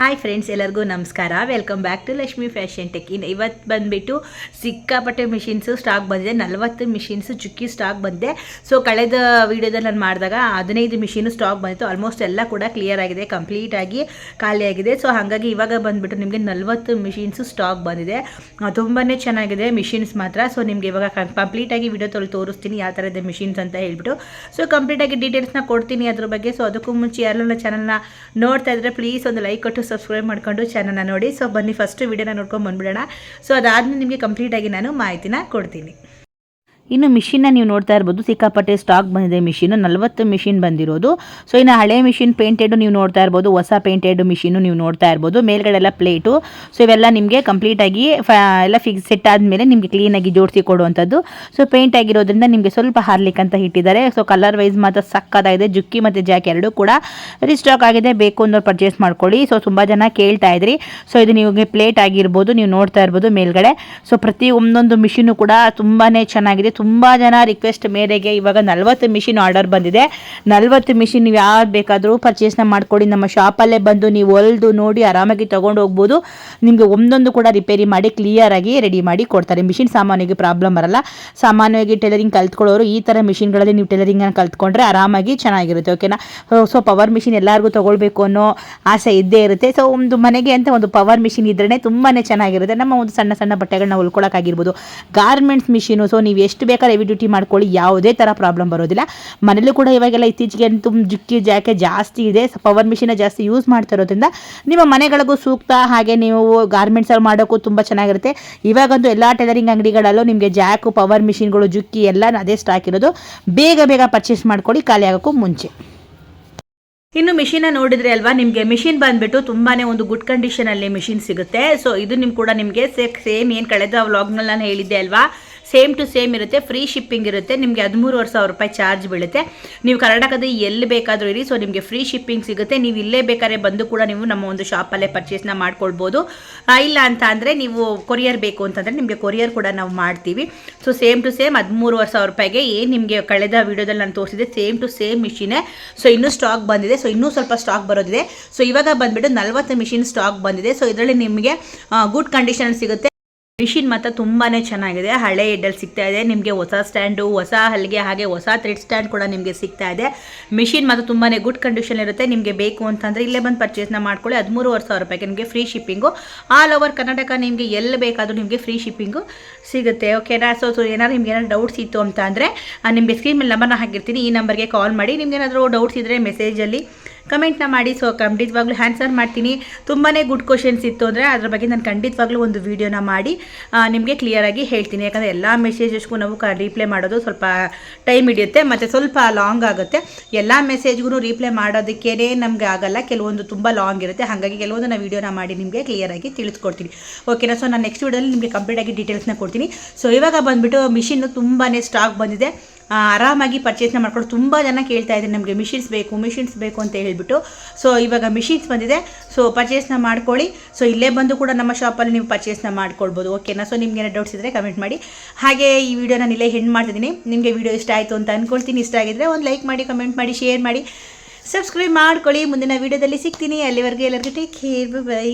Hi friends, ಎಲ್ಲರಿಗೂ ನಮಸ್ಕಾರ. Welcome back to Lakshmi fashion tech. ಇವತ್ತು ಬಂದುಬಿಟ್ಟು ಸಿಕ್ಕಾಪಟ್ಟೆ ಮಿಷಿನ್ಸು ಸ್ಟಾಕ್ ಬಂದಿದೆ. 40 ಮಿಷಿನ್ಸು ಚುಕ್ಕಿ ಸ್ಟಾಕ್ ಬಂದಿದೆ. ಸೊ ಕಳೆದ ವೀಡಿಯೋದಲ್ಲಿ ನಾನು ಮಾಡಿದಾಗ 15 ಮಿಷಿನು ಸ್ಟಾಕ್ ಬಂದಿತ್ತು. ಆಲ್ಮೋಸ್ಟ್ ಎಲ್ಲ ಕೂಡ ಕ್ಲಿಯರ್ ಆಗಿದೆ, ಕಂಪ್ಲೀಟಾಗಿ ಖಾಲಿಯಾಗಿದೆ. ಸೊ ಹಾಗಾಗಿ ಇವಾಗ ಬಂದುಬಿಟ್ಟು ನಿಮಗೆ 40 ಮಿಷಿನ್ಸು ಸ್ಟಾಕ್ ಬಂದಿದೆ. ತುಂಬಾ ಚೆನ್ನಾಗಿದೆ ಮಿಷಿನ್ಸ್ ಮಾತ್ರ. ಸೊ ನಿಮಗೆ ಇವಾಗ ಕಂಪ್ಲೀಟಾಗಿ ವಿಡಿಯೋ ತೋರಿಸ್ತೀನಿ ಯಾವ ಥರ ಇದೆ ಮಿಷಿನ್ಸ್ ಅಂತ ಹೇಳ್ಬಿಟ್ಟು. ಸೊ ಕಂಪ್ಲೀಟಾಗಿ ಡೀಟೇಲ್ಸ್ನ ಕೊಡ್ತೀನಿ ಅದ್ರ ಬಗ್ಗೆ. ಸೊ ಅದಕ್ಕೂ ಮುಂಚೆ ಯಾರೆಲ್ಲ ಚಾನಲ್ನ ನೋಡ್ತಾ ಇದ್ದರೆ ಪ್ಲೀಸ್ ಒಂದು ಲೈಕ್ ಕೊಟ್ಟು ಸಬ್ಸ್ಕ್ರೈಬ್ ಮಾಡ್ಕೊಂಡು ಚಾನಲ್ನ ನೋಡಿ. ಸೊ ಬನ್ನಿ ಫಸ್ಟ್ ವಿಡಿಯೋನ ನೋಡ್ಕೊಂಡು ಬಂದ್ಬಿಡೋಣ. ಸೊ ಅದಾದ್ಮೇಲೆ ನಿಮಗೆ ಕಂಪ್ಲೀಟಾಗಿ ನಾನು ಮಾಹಿತಿನ ಕೊಡ್ತೀನಿ. ಇನ್ನು ಮಿಷಿನ್ನ ನೀವು ನೋಡ್ತಾ ಇರ್ಬೋದು, ಸಿಕ್ಕಾಪಟ್ಟೆ ಸ್ಟಾಕ್ ಬಂದಿದೆ. ಮಿಷಿನು 40 ಮಿಷಿನ್ ಬಂದಿರೋದು. ಸೊ ಇನ್ನು ಹಳೆ ಮಿಷಿನ್ ಪೇಂಟೆಡ್ ನೀವು ನೋಡ್ತಾ ಇರ್ಬೋದು, ಹೊಸ ಪೇಂಟೆಡ್ ಮಿಷಿನು ನೀವು ನೋಡ್ತಾ ಇರ್ಬೋದು. ಮೇಲ್ಗಡೆ ಎಲ್ಲ ಪ್ಲೇಟು. ಸೊ ಇವೆಲ್ಲ ನಿಮಗೆ ಕಂಪ್ಲೀಟಾಗಿ ಎಲ್ಲ ಫಿಕ್ಸ್ ಸೆಟ್ ಆದಮೇಲೆ ನಿಮಗೆ ಕ್ಲೀನಾಗಿ ಜೋಡಿಸಿ ಕೊಡುವಂಥದ್ದು. ಸೊ ಪೇಂಟ್ ಆಗಿರೋದ್ರಿಂದ ನಿಮಗೆ ಸ್ವಲ್ಪ ಹಾರ್ಲಿಕ್ಕೆ ಅಂತ ಇಟ್ಟಿದ್ದಾರೆ. ಸೊ ಕಲರ್ ವೈಸ್ ಮಾತ್ರ ಸಕ್ಕತ್ತಾಗಿದೆ. ಜುಕ್ಕಿ ಮತ್ತು ಜಾಕ್ ಎರಡೂ ಕೂಡ ರೀಸ್ಟಾಕ್ ಆಗಿದೆ. ಬೇಕು ಅನ್ನೋರು ಪರ್ಚೇಸ್ ಮಾಡ್ಕೊಳ್ಳಿ. ಸೊ ತುಂಬ ಜನ ಕೇಳ್ತಾ ಇದ್ರಿ. ಸೊ ಇದು ನಿಮಗೆ ಪ್ಲೇಟ್ ಆಗಿರ್ಬೋದು, ನೀವು ನೋಡ್ತಾ ಇರ್ಬೋದು ಮೇಲ್ಗಡೆ. ಸೊ ಪ್ರತಿ ಒಂದೊಂದು ಮಿಷಿನು ಕೂಡ ತುಂಬಾ ಚೆನ್ನಾಗಿದೆ. ತುಂಬ ಜನ ರಿಕ್ವೆಸ್ಟ್ ಮೇರೆಗೆ ಇವಾಗ 40 ಮಿಷಿನ್ ಆರ್ಡರ್ ಬಂದಿದೆ. 40 ಮಿಷಿನ್ ನೀವು ಯಾರು ಬೇಕಾದರೂ ಪರ್ಚೇಸ್ನ ಮಾಡ್ಕೊಳ್ಳಿ. ನಮ್ಮ ಶಾಪಲ್ಲೇ ಬಂದು ನೀವು ಹೊಲ್ದು ನೋಡಿ ಆರಾಮಾಗಿ ತೊಗೊಂಡು ಹೋಗ್ಬೋದು. ನಿಮಗೆ ಒಂದೊಂದು ಕೂಡ ರಿಪೇರಿ ಮಾಡಿ ಕ್ಲಿಯರಾಗಿ ರೆಡಿ ಮಾಡಿ ಕೊಡ್ತಾರೆ. ಮಿಷಿನ್ ಸಾಮಾನ್ಯವಾಗಿ ಪ್ರಾಬ್ಲಮ್ ಬರಲ್ಲ. ಸಾಮಾನ್ಯವಾಗಿ ಟೈಲರಿಂಗ್ ಕಲ್ತ್ಕೊಳ್ಳೋರು ಈ ಥರ ಮಿಷಿನ್ಗಳಲ್ಲಿ ನೀವು ಟೈಲರಿಂಗನ್ನು ಕಲ್ತ್ಕೊಂಡ್ರೆ ಆರಾಮಾಗಿ ಚೆನ್ನಾಗಿರುತ್ತೆ. ಓಕೆನಾ. ಸೊ ಪವರ್ ಮಿಷಿನ್ ಎಲ್ಲರಿಗೂ ತೊಗೊಳ್ಬೇಕು ಅನ್ನೋ ಆಸೆ ಇದ್ದೇ ಇರುತ್ತೆ. ಸೊ ಒಂದು ಮನೆಗೆ ಅಂತ ಒಂದು ಪವರ್ ಮಿಷಿನ್ ಇದ್ರೇ ತುಂಬಾ ಚೆನ್ನಾಗಿರುತ್ತೆ. ನಮ್ಮ ಒಂದು ಸಣ್ಣ ಸಣ್ಣ ಬಟ್ಟೆಗಳನ್ನ ಹೊಲ್ಕೊಳ್ಳೋಕ್ಕಾಗಿರ್ಬೋದು. Garments machine. ಸೊ ನೀವು ಎಷ್ಟು ಬೇಕಾದ್ರೆ ಹೆವಿ ಡ್ಯೂಟಿ ಮಾಡ್ಕೊಳ್ಳಿ, ಯಾವುದೇ ಥರ ಪ್ರಾಬ್ಲಮ್ ಬರೋದಿಲ್ಲ. ಮನೇಲೂ ಕೂಡ ಇವಾಗೆಲ್ಲ ಇತ್ತೀಚೆಗೆ ಅಂತೂ ಜುಕ್ಕಿ ಜಾಕೆ ಜಾಸ್ತಿ ಇದೆ. ಪವರ್ ಮಿಷಿನ ಜಾಸ್ತಿ ಯೂಸ್ ಮಾಡ್ತಾ ಇರೋದ್ರಿಂದ ನಿಮ್ಮ ಮನೆಗಳಿಗೂ ಸೂಕ್ತ. ಹಾಗೆ ನೀವು ಗಾರ್ಮೆಂಟ್ಸಲ್ಲಿ ಮಾಡೋಕ್ಕೂ ತುಂಬ ಚೆನ್ನಾಗಿರುತ್ತೆ. ಇವಾಗಂತೂ ಎಲ್ಲ ಟೈಲರಿಂಗ್ ಅಂಗಡಿಗಳಲ್ಲೂ ನಿಮಗೆ ಜಾಕು, ಪವರ್ ಮಿಷಿನ್ಗಳು, ಜುಕ್ಕಿ ಎಲ್ಲ ಅದೇ ಸ್ಟಾಕ್ ಇರೋದು. ಬೇಗ ಬೇಗ ಪರ್ಚೇಸ್ ಮಾಡ್ಕೊಳ್ಳಿ, ಖಾಲಿ ಆಗೋಕ್ಕೂ ಮುಂಚೆ. ಇನ್ನು ಮಿಷಿನ ನೋಡಿದ್ರೆ ಅಲ್ವಾ, ನಿಮಗೆ ಮಿಷಿನ್ ಬಂದ್ಬಿಟ್ಟು ತುಂಬಾನೇ ಒಂದು ಗುಡ್ ಕಂಡೀಷನ್ ಅಲ್ಲಿ ಮಿಷಿನ್ ಸಿಗುತ್ತೆ. ಸೊ ಇದು ಕೂಡ ನಿಮಗೆ ಸೇಮ್ ಏನು ಕಳೆದ ವ್ಲಾಗ್ನಲ್ಲಿ ನಾನು ಹೇಳಿದ್ದೆ ಅಲ್ವಾ, ಸೇಮ್ ಟು ಸೇಮ್ ಇರುತ್ತೆ. ಫ್ರೀ ಶಿಪ್ಪಿಂಗ್ ಇರುತ್ತೆ. ನಿಮಗೆ 13,500 ರೂಪಾಯಿ ಚಾರ್ಜ್ ಬೀಳುತ್ತೆ. ನೀವು ಕರ್ನಾಟಕದ ಎಲ್ಲಿ ಬೇಕಾದರೂ ಇರಿ. ಸೊ ನಿಮಗೆ ಫ್ರೀ ಶಿಪ್ಪಿಂಗ್ ಸಿಗುತ್ತೆ. ನೀವು ಇಲ್ಲೇ ಬೇಕಾದ್ರೆ ಬಂದು ಕೂಡ ನೀವು ನಮ್ಮ ಒಂದು ಶಾಪಲ್ಲೇ ಪರ್ಚೇಸ್ನ ಮಾಡ್ಕೊಳ್ಬೋದು. ಇಲ್ಲ ಅಂತ ಅಂದರೆ ನೀವು ಕೊರಿಯರ್ ಬೇಕು ಅಂತಂದರೆ ನಿಮಗೆ ಕೊರಿಯರ್ ಕೂಡ ನಾವು ಮಾಡ್ತೀವಿ. ಸೊ ಸೇಮ್ ಟು ಸೇಮ್ 13,500 ರೂಪಾಯಿಗೆ ಏನು ನಿಮಗೆ ಕಳೆದ ವೀಡಿಯೋದಲ್ಲಿ ನಾನು ತೋರಿಸಿದೆ ಸೇಮ್ ಟು ಸೇಮ್ ಮಿಷಿನೇ. ಸೊ ಇನ್ನೂ ಸ್ಟಾಕ್ ಬಂದಿದೆ. ಸೊ ಇನ್ನೂ ಸ್ವಲ್ಪ ಸ್ಟಾಕ್ ಬರೋದಿದೆ. ಸೊ ಇವಾಗ ಬಂದುಬಿಟ್ಟು 40 ಮಿಷಿನ್ ಸ್ಟಾಕ್ ಬಂದಿದೆ. ಸೊ ಇದರಲ್ಲಿ ನಿಮಗೆ ಗುಡ್ ಕಂಡೀಷನ್ ಸಿಗುತ್ತೆ. ಮಿಷಿನ್ ಮಾತ್ರ ತುಂಬಾ ಚೆನ್ನಾಗಿದೆ. ಹಳೆ ಎಡ್ಡಲ್ಲಿ ಸಿಗ್ತಾ ಇದೆ ನಿಮಗೆ. ಹೊಸ ಸ್ಟ್ಯಾಂಡು, ಹೊಸ ಹಲ್ಗೆ, ಹಾಗೆ ಹೊಸ ಥ್ರೆಡ್ ಸ್ಟ್ಯಾಂಡ್ ಕೂಡ ನಿಮಗೆ ಸಿಗ್ತಾ ಇದೆ. ಮಿಷಿನ್ ಮಾತ್ರ ತುಂಬಾ ಗುಡ್ ಕಂಡೀಷನ್ ಇರುತ್ತೆ. ನಿಮಗೆ ಬೇಕು ಅಂತಂದರೆ ಇಲ್ಲೇ ಬಂದು ಪರ್ಚೇಸ್ನ ಮಾಡ್ಕೊಳ್ಳಿ. 13,500 ರೂಪಾಯಿಗೆ ನಿಮಗೆ free shipping. All over Karnataka ನಿಮಗೆ ಎಲ್ಲಿ ಬೇಕಾದರೂ ನಿಮಗೆ ಫ್ರೀ ಶಿಪ್ಪಿಂಗು ಸಿಗುತ್ತೆ. ಓಕೆನಾ. ಸೊ ಏನಾದ್ರು ನಿಮ್ಗೆ ಏನಾದ್ರು ಡೌಟ್ಸ್ ಇತ್ತು ಅಂತ ಅಂದರೆ ನಿಮಗೆ ಸ್ಕ್ರೀನ್ ಮೇಲೆ ನಂಬರ್ನ ಹಾಕಿರ್ತೀನಿ. ಈ ನಂಬರ್ಗೆ ಕಾಲ್ ಮಾಡಿ. ನಿಮ್ಗೆ ಏನಾದರೂ ಡೌಟ್ಸ್ ಇದ್ದರೆ ಮೆಸೇಜಲ್ಲಿ ಕಮೆಂಟ್ನ ಮಾಡಿ. ಸೊ ಖಂಡಿತವಾಗ್ಲೂ ಆನ್ಸರ್ ಮಾಡ್ತೀನಿ. ತುಂಬಾ ಗುಡ್ ಕ್ವಶನ್ಸ್ ಇತ್ತು ಅಂದರೆ ಅದ್ರ ಬಗ್ಗೆ ನಾನು ಖಂಡಿತವಾಗ್ಲೂ ಒಂದು ವೀಡಿಯೋನ ಮಾಡಿ ನಿಮಗೆ ಕ್ಲಿಯರಾಗಿ ಹೇಳ್ತೀನಿ. ಯಾಕಂದರೆ ಎಲ್ಲ ಮೆಸೇಜಸ್ಗೂ ನಾವು ರಿಪ್ಲೈ ಮಾಡೋದು ಸ್ವಲ್ಪ ಟೈಮ್ ಹಿಡಿಯುತ್ತೆ ಮತ್ತು ಸ್ವಲ್ಪ ಲಾಂಗ್ ಆಗುತ್ತೆ. ಎಲ್ಲ ಮೆಸೇಜ್ಗೂ ರಿಪ್ಲೈ ಮಾಡೋದಕ್ಕೇ ನಮಗೆ ಆಗಲ್ಲ. ಕೆಲವೊಂದು ತುಂಬ ಲಾಂಗ್ ಇರುತ್ತೆ. ಹಾಗಾಗಿ ಕೆಲವೊಂದು ನಾನು ವೀಡಿಯೋನ ಮಾಡಿ ನಿಮಗೆ ಕ್ಲಿಯರಾಗಿ ತಿಳಿಸ್ಕೊಡ್ತೀನಿ. ಓಕೆನಾ. ಸೊ ನಾನು ನೆಕ್ಸ್ಟ್ ವೀಡಿಯೋದಲ್ಲಿ ನಿಮಗೆ ಕಂಪ್ಲೀಟಾಗಿ ಡೀಟೇಲ್ಸ್ನ ಕೊಡ್ತೀನಿ. ಸೊ ಇವಾಗ ಬಂದುಬಿಟ್ಟು ಮಿಷಿನ್ನು ತುಂಬಾ ಸ್ಟಾಕ್ ಬಂದಿದೆ. ಆರಾಮಾಗಿ ಪರ್ಚೇಸ್ನ ಮಾಡ್ಕೊಂಡು ತುಂಬ ಜನ ಕೇಳ್ತಾ ಇದ್ದಾರೆ ನಮಗೆ ಮಿಷಿನ್ಸ್ ಬೇಕು ಅಂತ ಹೇಳಿಬಿಟ್ಟು. ಸೊ ಇವಾಗ ಮಿಷಿನ್ಸ್ ಬಂದಿದೆ. ಸೊ ಪರ್ಚೇಸ್ನ ಮಾಡ್ಕೊಳ್ಳಿ. ಸೊ ಇಲ್ಲೇ ಬಂದು ಕೂಡ ನಮ್ಮ ಶಾಪಲ್ಲಿ ನೀವು ಪರ್ಚೇಸ್ನ ಮಾಡ್ಕೊಳ್ಬೋದು. ಓಕೆನಾ. ಸೊ ನಿಮ್ಗೆ ಏನೋ ಡೌಟ್ಸ್ ಇದ್ದರೆ ಕಮೆಂಟ್ ಮಾಡಿ. ಹಾಗೆ ಈ ವಿಡಿಯೋ ನಾನು ಇಲ್ಲೇ ಹೆಣ್ಣು ಮಾಡ್ತಿದ್ದೀನಿ. ನಿಮಗೆ ವಿಡಿಯೋ ಇಷ್ಟ ಆಯಿತು ಅಂತ ಅಂದ್ಕೊಳ್ತೀನಿ. ಇಷ್ಟ ಆಗಿದ್ದರೆ ಒಂದು ಲೈಕ್ ಮಾಡಿ, ಕಮೆಂಟ್ ಮಾಡಿ, ಶೇರ್ ಮಾಡಿ, ಸಬ್ಸ್ಕ್ರೈಬ್ ಮಾಡ್ಕೊಳ್ಳಿ. ಮುಂದಿನ ವಿಡಿಯೋದಲ್ಲಿ ಸಿಗ್ತೀನಿ. ಅಲ್ಲಿವರೆಗೂ ಎಲ್ಲರಿಗೂ ಟೇಕ್ ಕೇರ್, ಬೈ.